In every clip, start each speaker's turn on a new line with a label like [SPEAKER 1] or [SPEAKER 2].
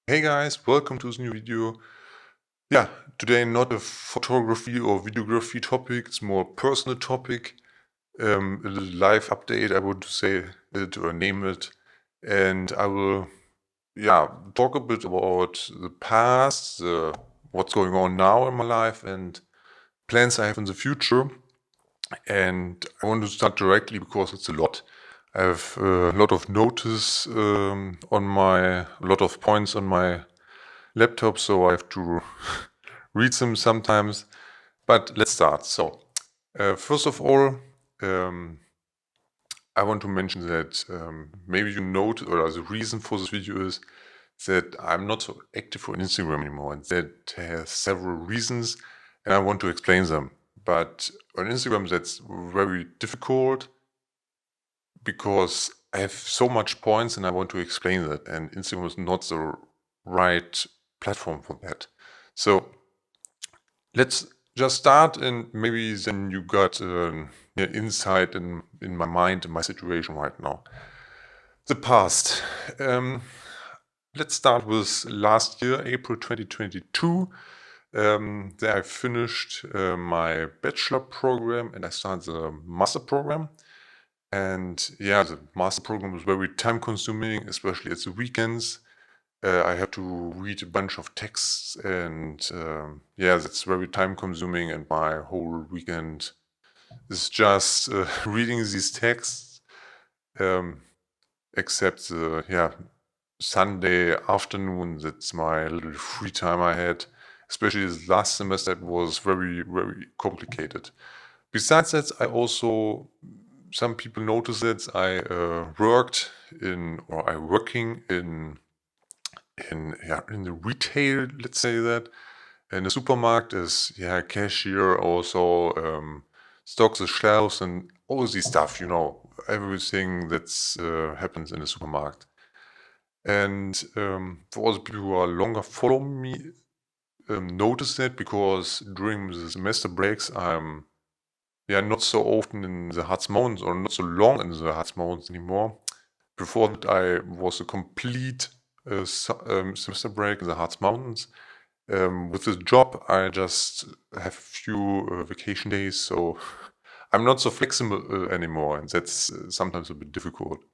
[SPEAKER 1] Hey guys, welcome to this new video. Yeah, today not a photography or videography topic, it's more a personal topic. A little life update, I would say it or name it. And I will, talk a bit about the past, what's going on now in my life, and plans I have in the future. And I want to start directly because it's a lot. I have a lot of notice a lot of points on my laptop, so I have to read them sometimes. But let's start. So, first of all, I want to mention that maybe you note, or the reason for this video is that I'm not so active on Instagram anymore, and that has several reasons, and I want to explain them. But on Instagram, that's very difficult because I have so much points and I want to explain that, and Instagram is not the right platform for that. So let's just start, and maybe then you got insight in my mind, in my situation right now. The past. Let's start with last year, April 2022. There I finished my bachelor program and I started the master program. And yeah, the master program was very time consuming, especially at the weekends. I have to read a bunch of texts, and that's very time consuming. And my whole weekend is just reading these texts, except Sunday afternoon. That's my little free time I had. Especially this last semester, it was very, very complicated. Besides that, I also, some people notice that I working in the retail, let's say that, in the supermarket as cashier, also stocks the shelves and all this stuff, everything that's happens in the supermarket. And for all the people who are longer follow me, notice that because during the semester breaks, I'm not so often in the Harz Mountains or not so long in the Harz Mountains anymore. Before that, I was a complete semester break in the Harz Mountains. With this job, I just have few vacation days, so I'm not so flexible anymore, and that's sometimes a bit difficult.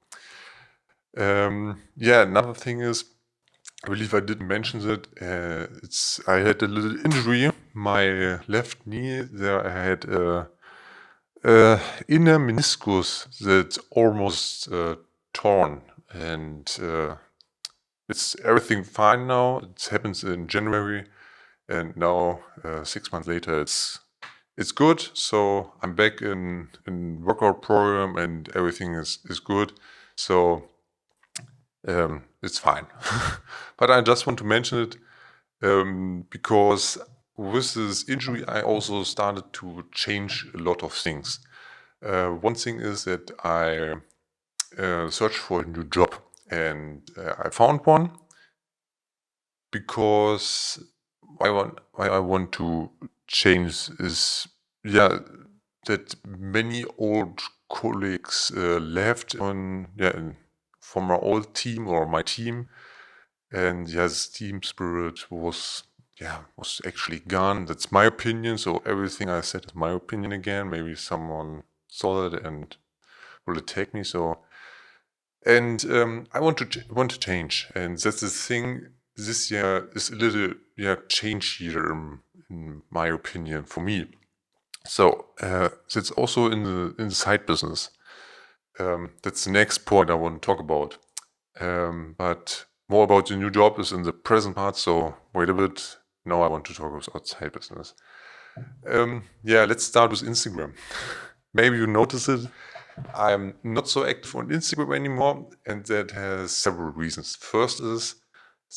[SPEAKER 1] Another thing is, I believe I didn't mention that. I had a little injury, my left knee. There, I had a inner meniscus that's almost torn, and it's everything fine now. It happens in January, and now 6 months later, it's good. So I'm back in workout program, and everything is good. So it's fine. But I just want to mention it because with this injury, I also started to change a lot of things. One thing is that I searched for a new job, and I found one because why I want to change is that many old colleagues left from our old team or my team, and this team spirit was actually gone. That's my opinion. So everything I said is my opinion again. Maybe someone saw that and will attack me. So, and I want to change, and that's the thing. This year is a little change year in my opinion for me. So that's also in the side business. That's the next point I want to talk about. But more about the new job is in the present part. So wait a bit. Now I want to talk about side business. Let's start with Instagram. Maybe you notice it. I'm not so active on Instagram anymore, and that has several reasons. First is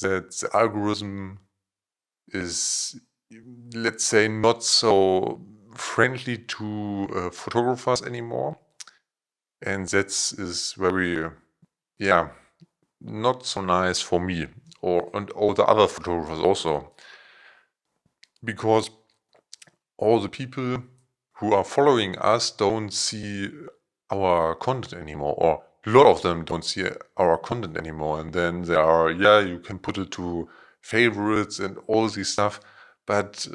[SPEAKER 1] that the algorithm is, let's say, not so friendly to photographers anymore, and that is very, not so nice for me and all the other photographers also, because all the people who are following us don't see our content anymore, or a lot of them don't see our content anymore. And then there are, you can put it to favorites and all this stuff. But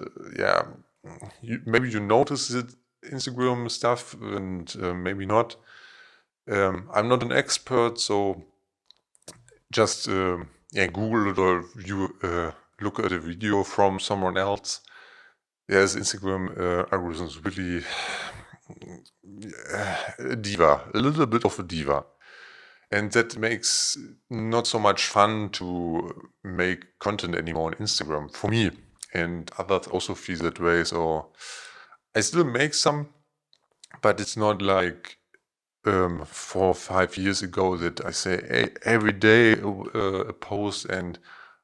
[SPEAKER 1] maybe you notice it, Instagram stuff, and maybe not. I'm not an expert, so just Google it, or you look at a video from someone else. Yes, Instagram algorithm is really a diva, a little bit of a diva. And that makes not so much fun to make content anymore on Instagram for me. And others also feel that way. So I still make some, but it's not like 4 or 5 years ago that I say, hey, every day a post and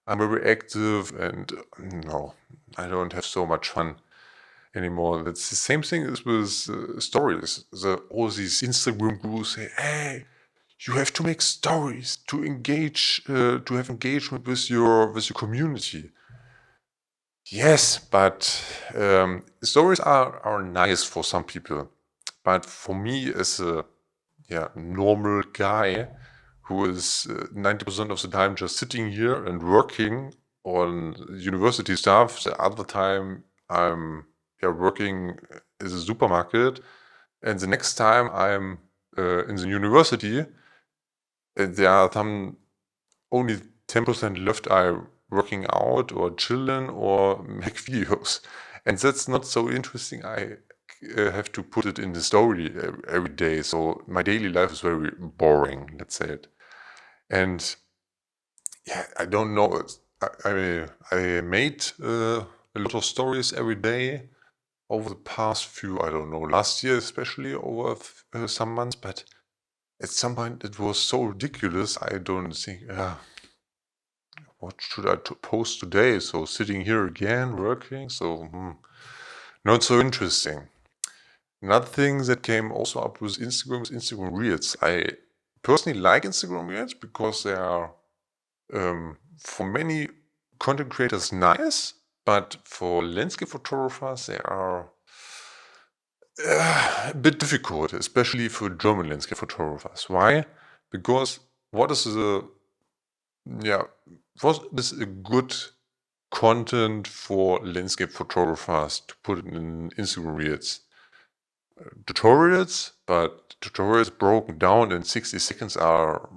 [SPEAKER 1] I'm very active, and no, I don't have so much fun anymore. That's the same thing as with stories. All these Instagram gurus say, hey, you have to make stories to engage, to have engagement with your community. Yes, but stories are nice for some people. But for me, as a normal guy who is 90% of the time just sitting here and working on university stuff, the other time I'm working as a supermarket, and the next time I'm in the university, there are some only 10% left are working out or chilling or make videos. And that's not so interesting. I have to put it in the story every day. So my daily life is very boring, let's say it. And I don't know. I made a lot of stories every day over the past few, I don't know, last year especially, over some months. But at some point it was so ridiculous. I don't think, what should I post today? So sitting here again, working, so not so interesting. Another thing that came also up with Instagram is Instagram Reels. I personally like Instagram Reels because they are, for many content creators, nice, but for landscape photographers, they are a bit difficult, especially for German landscape photographers. Why? Because what is a good content for landscape photographers to put in Instagram Reels? Tutorials, but tutorials broken down in 60 seconds are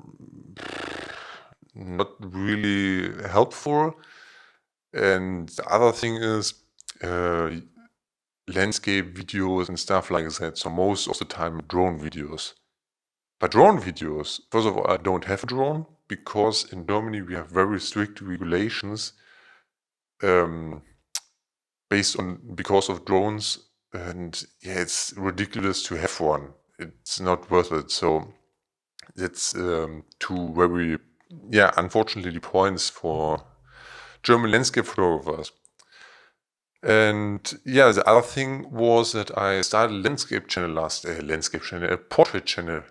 [SPEAKER 1] not really helpful. And the other thing is landscape videos and stuff like that. So most of the time drone videos. But drone videos, first of all, I don't have a drone because in Germany we have very strict regulations because of drones, and it's ridiculous to have one. It's not worth it. So that's two very unfortunately points for German landscape photographers. And the other thing was that I started a portrait channel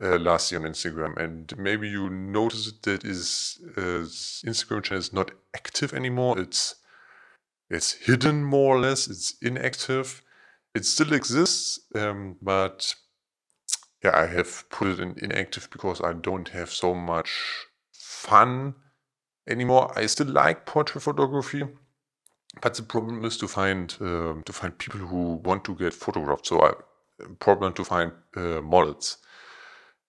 [SPEAKER 1] last year on Instagram, and maybe you noticed that Instagram channel is not active anymore. It's hidden more or less. It's inactive. It still exists, but I have put it in inactive because I don't have so much fun anymore. I still like portrait photography, but the problem is to find people who want to get photographed. So problem to find models.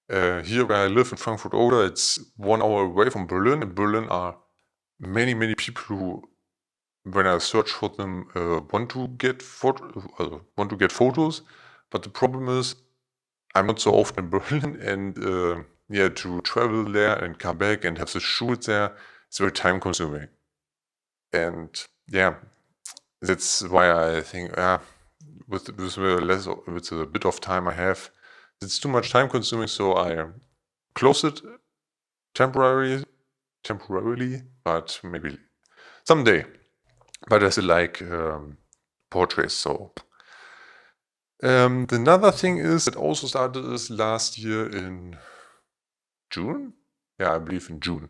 [SPEAKER 1] Here where I live in Frankfurt Oder, it's 1 hour away from Berlin. In Berlin are many people who, when I search for them, want to get photos. But the problem is, I'm not so often in Berlin, and to travel there and come back and have the shoot there, it's very time consuming. And that's why I think with a bit of time I have, it's too much time consuming. So I close it temporarily, but maybe someday. But I still like portraits. So another thing is that also started this last year in June. I believe in June.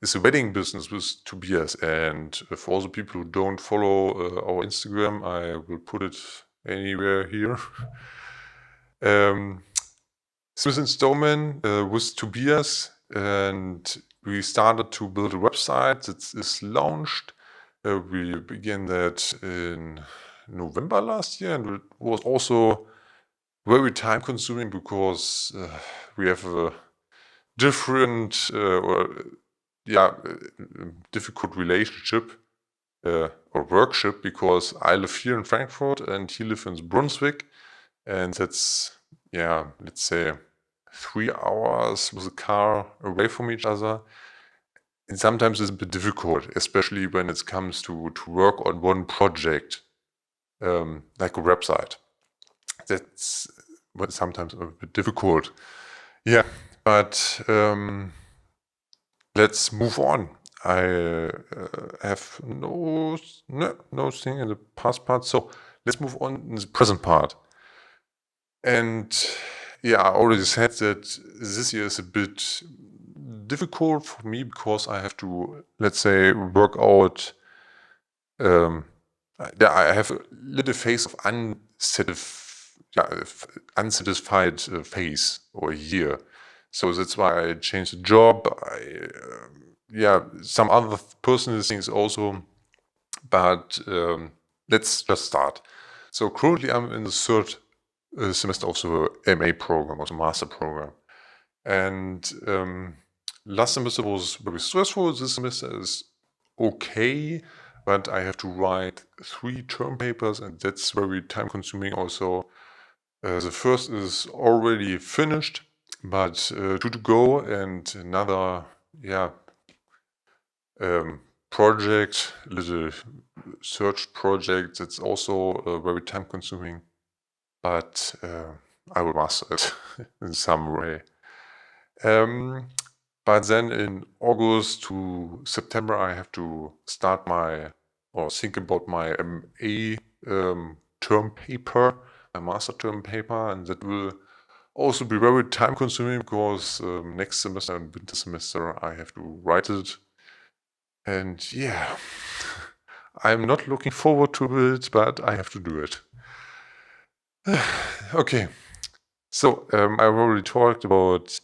[SPEAKER 1] It's a wedding business with Tobias, and for all the people who don't follow our Instagram, I will put it anywhere here. Smith & Stowman with Tobias, and we started to build a website that is launched. We began that in November last year, and it was also very time consuming because we have a different difficult relationship or workship, because I live here in Frankfurt and he lives in Brunswick, and that's, let's say 3 hours with a car away from each other. And sometimes it's a bit difficult, especially when it comes to work on one project, like a website. That's sometimes a bit difficult. Yeah, but let's move on. I have no thing in the past part, so let's move on in the present part. And I already said that this year is a bit difficult for me because I have to, let's say, work out. I have a little phase of unsatisfied phase or year. So that's why I changed the job. Some other personal things also, but let's just start. So currently I'm in the third semester of the MA program, or the master program. And last semester was very stressful. This semester is okay, but I have to write 3 term papers, and that's very time consuming also. The first is already finished, but 2 to go, and another project, little search project, that's also very time consuming, but I will master it in some way. But then in August to September, I have to start think about my MA term paper, my master term paper, and that will also be very time consuming because next semester and winter semester I have to write it. And I'm not looking forward to it, but I have to do it. Okay, so I've already talked about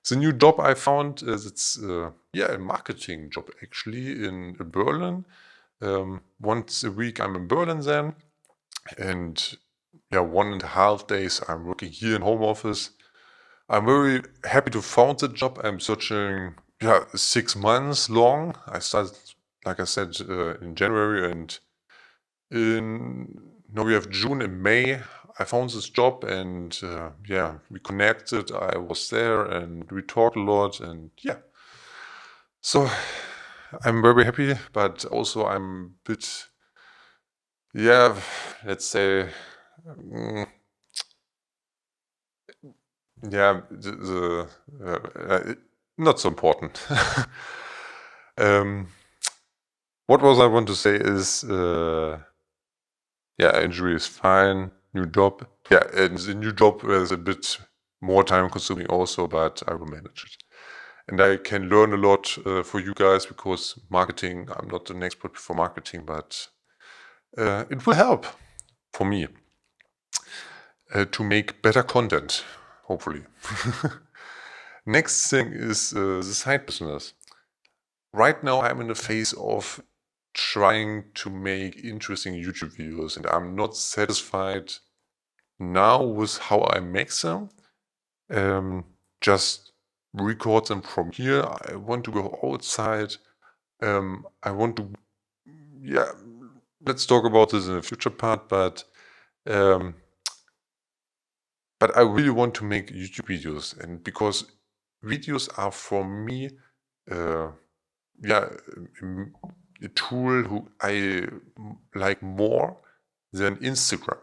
[SPEAKER 1] the new job I found. It's a marketing job actually in Berlin. Once a week I'm in Berlin then, and 1.5 days I'm working here in home office. I'm very happy to found the job. I'm searching 6 months long. I started, like I said, in January, and now we have June and May. I found this job, and we connected. I was there and we talked a lot, and so I'm very happy, but also I'm a bit, let's say, not so important. What was I want to say is, injury is fine. New job. And the new job is a bit more time consuming also, but I will manage it. And I can learn a lot for you guys, because marketing, I'm not an expert for marketing, but it will help for me to make better content, hopefully. Next thing is the side business. Right now I'm in a phase of trying to make interesting YouTube videos, and I'm not satisfied now with how I make them. Just record them from here. I want to go outside. I want to, let's talk about this in the future part, but I really want to make YouTube videos, and because videos are for me, a tool who I like more than Instagram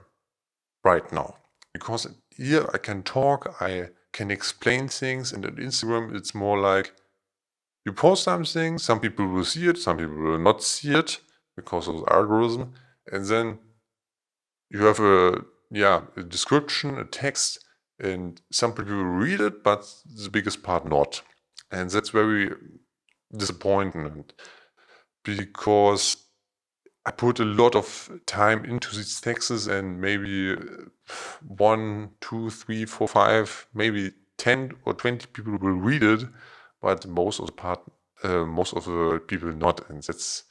[SPEAKER 1] right now, because here I can talk, I can explain things, and on Instagram it's more like you post something, some people will see it, some people will not see it because of the algorithm, and then you have a description, a text, and some people will read it, but the biggest part not. And that's very disappointing, because I put a lot of time into these texts, and maybe 1, 2, 3, 4, 5, maybe 10 or 20 people will read it, but most of the people not, and that's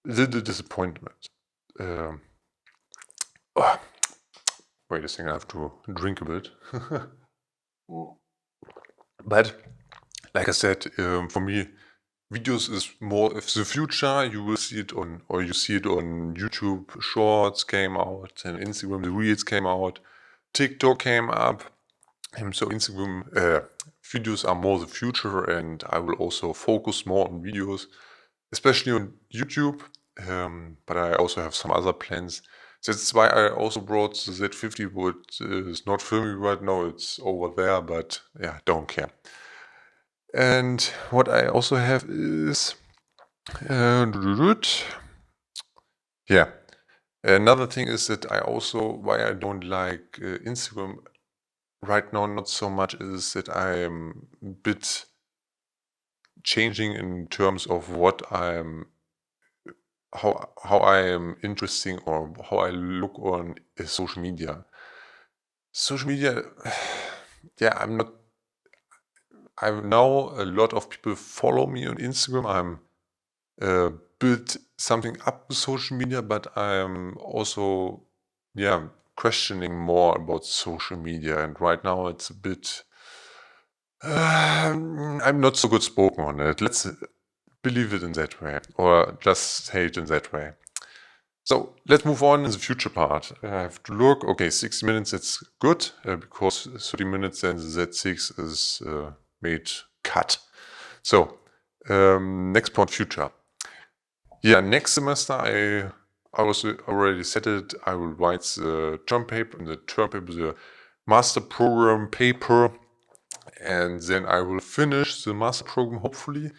[SPEAKER 1] a little disappointment. Wait a second, I have to drink a bit. But like I said, for me, videos is more of the future. You will see it on, or you see it on YouTube. Shorts came out, and Instagram, the Reels came out, TikTok came up. So Instagram videos are more the future, and I will also focus more on videos, especially on YouTube. But I also have some other plans. That's why I also brought the Z50, but it's not filming right now. It's over there, but yeah, don't care. And what I also have is yeah. Another thing is that why I don't like Instagram right now not so much is that I am a bit changing in terms of how I am interesting or how I look on social media. Social media, yeah, I know a lot of people follow me on Instagram. I'm built something up with social media, but I'm also, yeah, questioning more about social media. And right now it's a bit, I'm not so good spoken on it. Let's believe it in that way, or just say it in that way. So let's move on in the future part. I have to look, okay, 60 minutes, that's good, because 30 minutes then the Z6 is made cut. So, next point, future. Yeah, next semester I already said it, I will write the term paper, the master program paper, and then I will finish the master program hopefully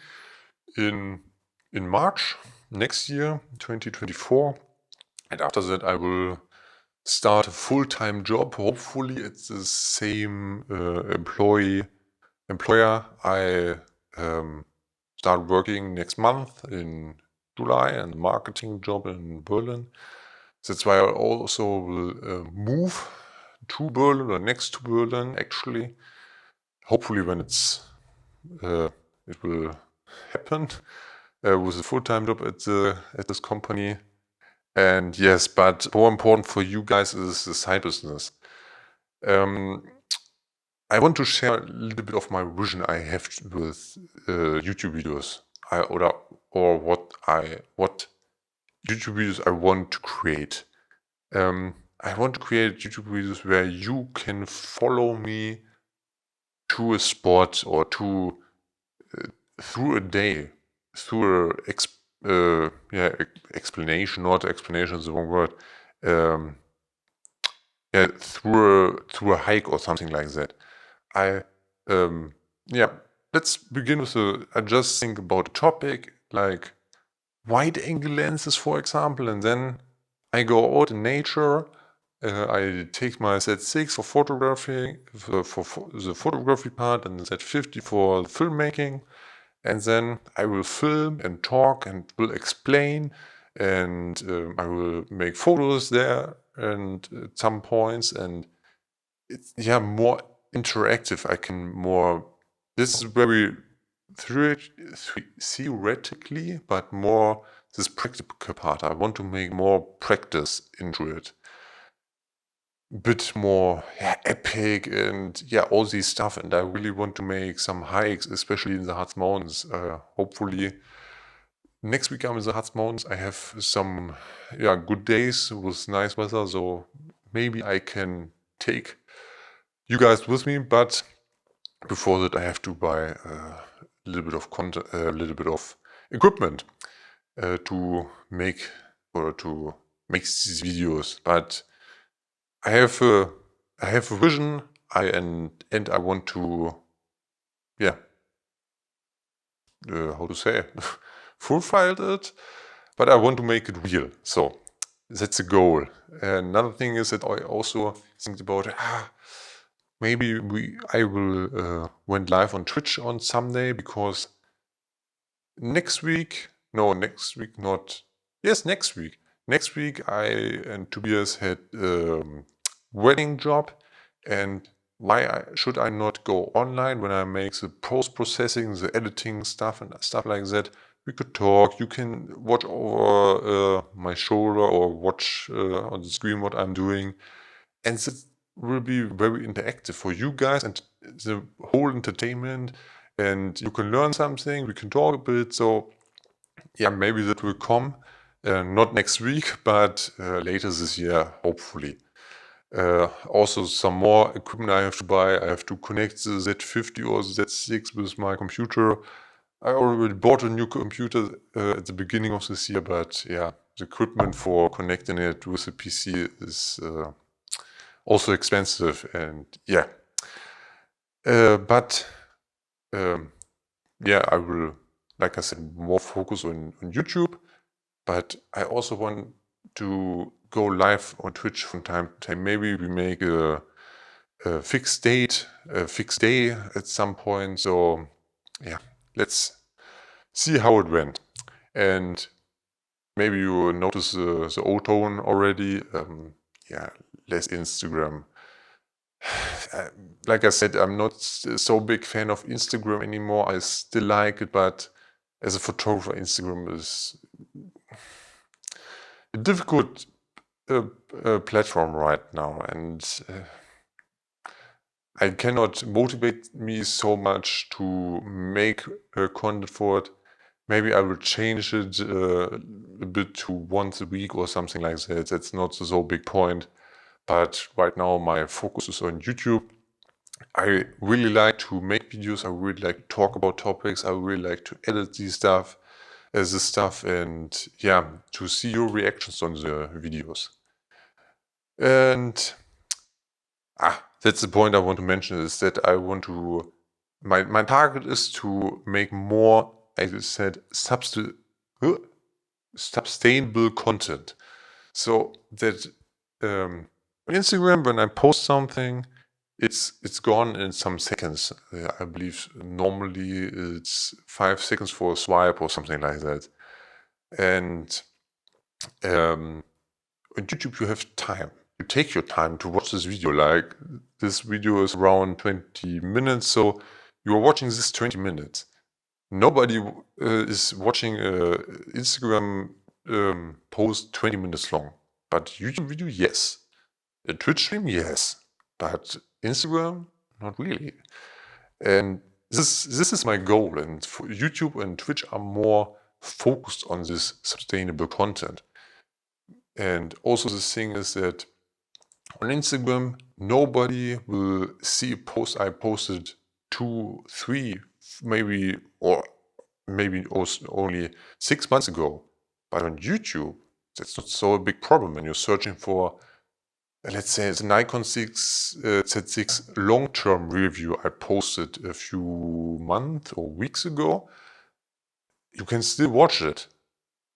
[SPEAKER 1] in March next year, 2024. And after that, I will start a full-time job, hopefully at the same employer. I start working next month in July and marketing job in Berlin. That's why I also will move to Berlin or next to Berlin actually. Hopefully when it will happen with a full-time job at this company. And yes, but more important for you guys is the side business. I want to share a little bit of my vision I have with YouTube videos, or what YouTube videos I want to create. I want to create YouTube videos where you can follow me to a spot or through a day, through explanation. Not explanation is the wrong word. Through a hike or something like that. Let's begin with I just think about a topic like wide angle lenses, for example, and then I go out in nature. I take my Z6 for photography, for the photography part, and Z50 for the filmmaking. And then I will film and talk and will explain, and I will make photos there and at some points, and it's more interactive. This is very theoretically, but more this practical part. I want to make more practice into it. Bit more epic and all these stuff, and I really want to make some hikes, especially in the Harz Mountains. Hopefully next week I'm in the Harz Mountains. I have some good days with nice weather, so maybe I can take you guys with me, but before that I have to buy a little bit of content, a little bit of equipment to make these videos. But I have a vision, and I want to how to say fulfill it, but I want to make it real. So that's the goal. Another thing is that I also think about maybe I will went live on Twitch on Sunday, because next week I and Tobias had wedding job, and should I not go online when I make the post-processing, the editing stuff and stuff like that? We could talk. You can watch over my shoulder or watch on the screen what I'm doing, and it will be very interactive for you guys and the whole entertainment. And you can learn something. We can talk a bit. So yeah, maybe that will come not next week, but later this year, hopefully. Also, some more equipment I have to buy. I have to connect the Z50 or the Z6 with my computer. I already bought a new computer at the beginning of this year, but yeah, the equipment for connecting it with the PC is also expensive, and yeah. But yeah, I will, like I said, more focus on YouTube. But I also want to go live on Twitch from time to time. Maybe we make a fixed date, a fixed day at some point. So yeah, let's see how it went. And maybe you notice the O-tone already. Yeah, less Instagram. Like I said, I'm not so big fan of Instagram anymore. I still like it, but as a photographer, Instagram is a difficult platform right now, and I cannot motivate me so much to make content for it. Maybe I will change it a bit to once a week or something like that. That's not so big point. But right now my focus is on YouTube. I really like to make videos. I really like to talk about topics. I really like to edit this stuff, and yeah, to see your reactions on the videos. And that's the point I want to mention, is that I want to, my target is to make more, as I said, sustainable content. So that on Instagram, when I post something, it's gone in some seconds. I believe normally it's 5 seconds for a swipe or something like that. And on YouTube, you have time. You take your time to watch this video. Like, this video is around 20 minutes, so you're watching this 20 minutes. Nobody is watching Instagram post 20 minutes long. But YouTube video, yes. A Twitch stream, yes. But Instagram, not really. And this is my goal. And YouTube and Twitch are more focused on this sustainable content. And also the thing is that on Instagram, nobody will see a post I posted 2, 3, maybe also only 6 months ago. But on YouTube, that's not so a big problem when you're searching for, let's say, the Nikon Z6 long-term review I posted a few months or weeks ago. You can still watch it.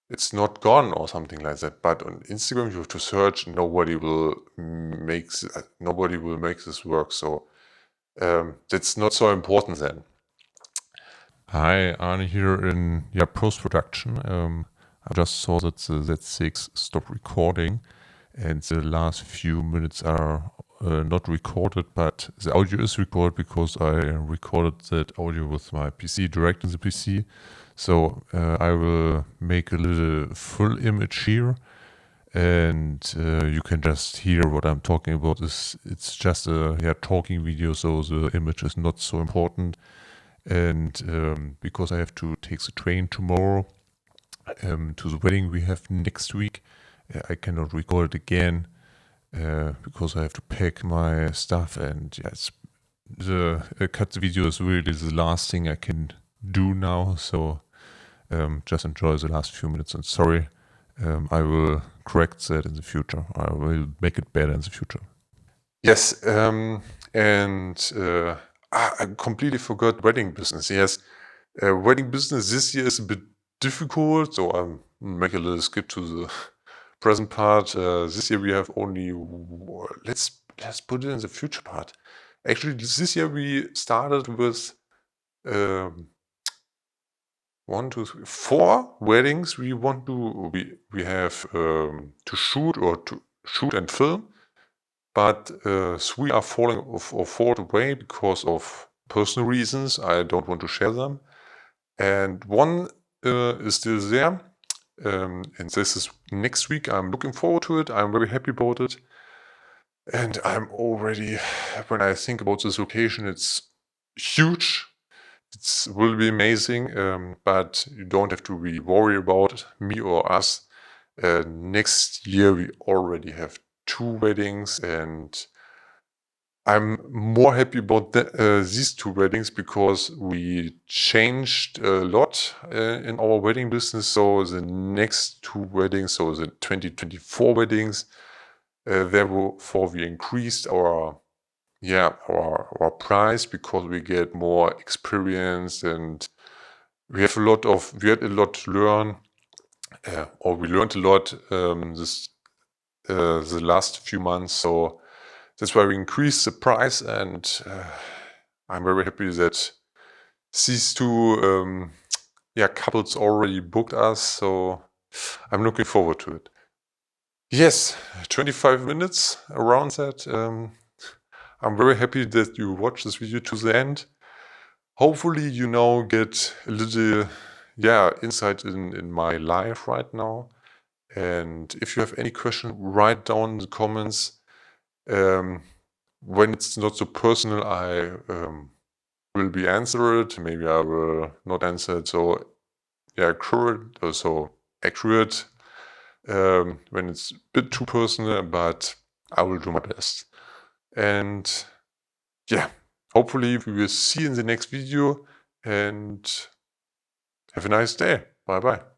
[SPEAKER 1] It's not gone or something like that. But on Instagram, you have to search. Nobody will make this work. So that's not so important then. Hi, Arne here in post-production. I just saw that the Z6 stopped recording, and the last few minutes are not recorded, but the audio is recorded because I recorded that audio with my PC, direct in the PC. So I will make a little full image here, and you can just hear what I'm talking about. It's just a talking video, so the image is not so important. And because I have to take the train tomorrow to the wedding we have next week, I cannot record it again because I have to pack my stuff, and cut the video is really the last thing I can do now. So just enjoy the last few minutes, and sorry, I will correct that in the future. I will make it better in the future. Yes, I completely forgot wedding business. Yes, wedding business this year is a bit difficult, so I'll make a little skip to the present part. This year we have only, let's put it in the future part. Actually, this year we started with 1, 2, 3, 4 weddings we have to shoot and film. but 3 are falling or fall away because of personal reasons. I don't want to share them. And 1 is still there, and this is next week. I'm looking forward to it. I'm very happy about it. And I'm already, when I think about this location, it's huge. It will be amazing, but you don't have to be worried about me or us. Next year we already have 2 weddings, and I'm more happy about these 2 weddings because we changed a lot in our wedding business. So the next 2 weddings, so the 2024 weddings, therefore we increased our price because we get more experience, and we had a lot to learn, or we learned a lot the last few months. So that's why we increased the price, and I'm very happy that these 2 couples already booked us. So I'm looking forward to it. Yes, 25 minutes around that. I'm very happy that you watched this video to the end. Hopefully you now get a little insight in my life right now. And if you have any question, write down in the comments. When it's not so personal, I will be answered. Maybe I will not answer it so accurate or so accurate when it's a bit too personal, but I will do my best. And hopefully we will see you in the next video, and have a nice day. Bye bye.